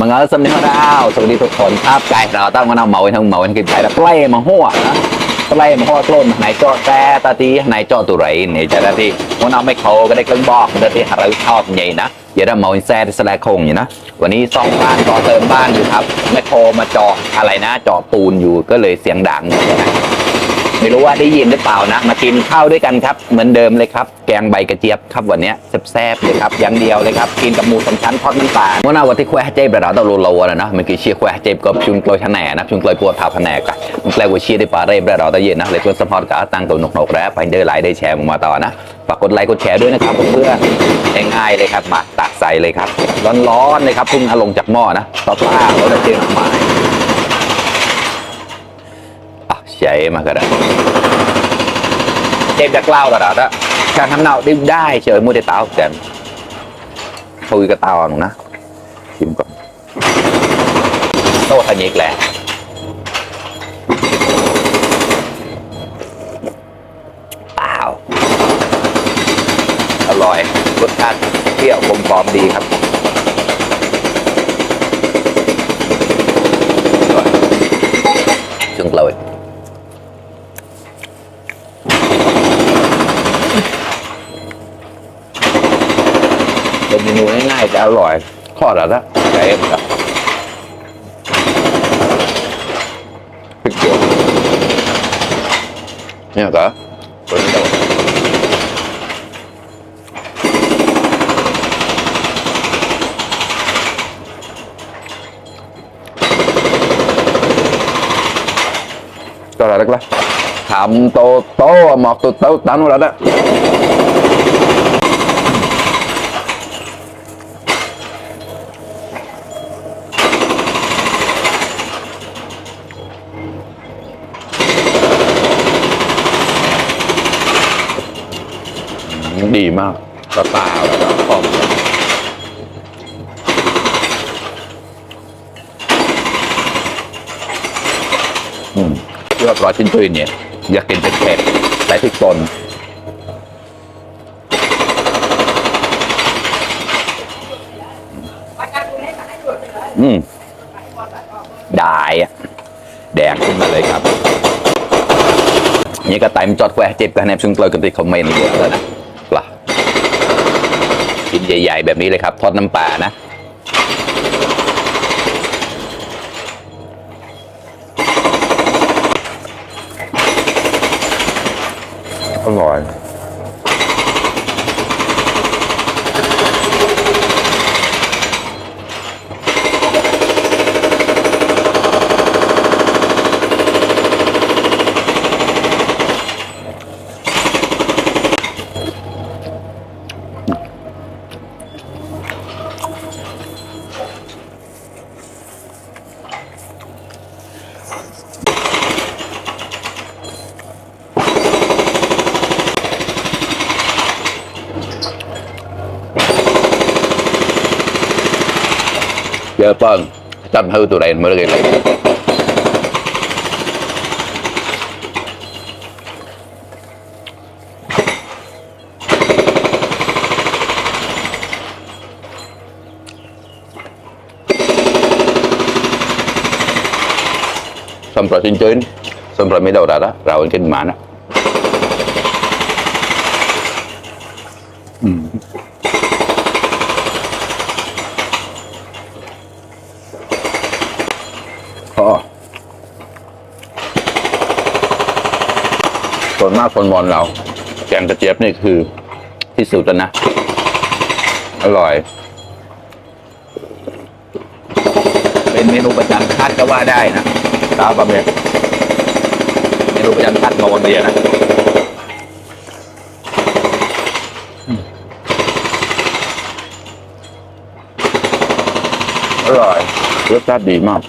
มังเอิญสำเนียงดาวสวัสดีทุกคนครับไก่เราต้องมาเอาเมาทั้งเมาทั้งกินไก่แล้วใกล้มาหัวนะใกล้มาหัวกล้นไหนจอแต่ตาตีไหนจอตัวไรเนี่ยจะได้ที่วันเอาไม่เขาก็ได้เครื่องบอกได้ที่เราชอบใหญ่นะอย่าได้เมาแซ่ที่สลายคงอยู่นะวันนี้ซ่อมบ้านต่อเติมบ้านอยู่ครับไม่โทรมาเจาะอะไรนะเจาะปูนอยู่ก็เลยเสียงดังไม่รู้ว่าได้ยินหรือเปล่านะมากินข้าวด้วยกันครับเหมือนเดิมเลยครับแกงใบกระเจี๊ยบครับวันนี้แซ่บๆเลยครับอย่างเดียวเลยครับกินกับหมูสามชั้นทอดน้ำปลาเมื่อวันที่แควะเจ็บเราต้องโลๆนะเมื่อกี้เชียร์แควะเจ็บก็ชุนกลอยแผนนะชุนกลอยปวดเท้าแผนกันมันแปลว่าเชียร์ได้ปลาเร่เราต้องเย็นนะเลยเพื่อนสปอร์ตกับตั้งตัวหนกๆแล้วไปเดินไลน์ได้แชร์มาต่อนะฝากกดไลค์กดแชร์ด้วยนะครับเพื่อนง่ายๆเลยครับมาตักใส่เลยครับร้อนๆเลยครับพุ่งลงจากหม้อนะต่อป้าเราได้เจอหมายใช่มากระดาษเจ็บจากเล่ากระดาษอะการทำเนาได้เฉยมือเดต้าแต่คุยกับเตาหนูนะชิมก่อนโต้ทันยิกแหละอ้าวอร่อยรสชาติเปรี้ยวกลมกล่อมดีครับจึงเลยเป็นเมนูง่ายๆแต่อร่อยทอดแล้วนะใส่เอ็มครับพริกเขียวเนี่ยก็ตัวนี้ก็อะไรกันทำโตโตหมอกโตโตตันแล้วนะดีมากตาตาแล้วก็หอมเลือกร้อยชิ้นตัวเนี่ยอยากกินเผ็ดๆใส่พริกป่นได้แดงขึ้นมาเลยครับนี่ก็ไต่มจอดแควะเจ็บกันแนบซึ่งเรากันติดคอมเมนต์เยอะเลยนะปลากินใหญ่ๆแบบนี้เลยครับทอดน้ำปลานะอร่อยเยอะเปิ้งจำฮือตัวเรนมาเลยสำหรับจริงๆสำหรับไม่เดาได้ละเรากินหมานะส่วนมากคนมอนเราแกงกระเจี๊ยบนี่คือที่สุดแล้วนะอร่อยเป็นเมนูประจำชาติก็ว่าได้นะตาบะเมนูประจำชาติมอวันเดียนะอร่อยรสชาติดีมาก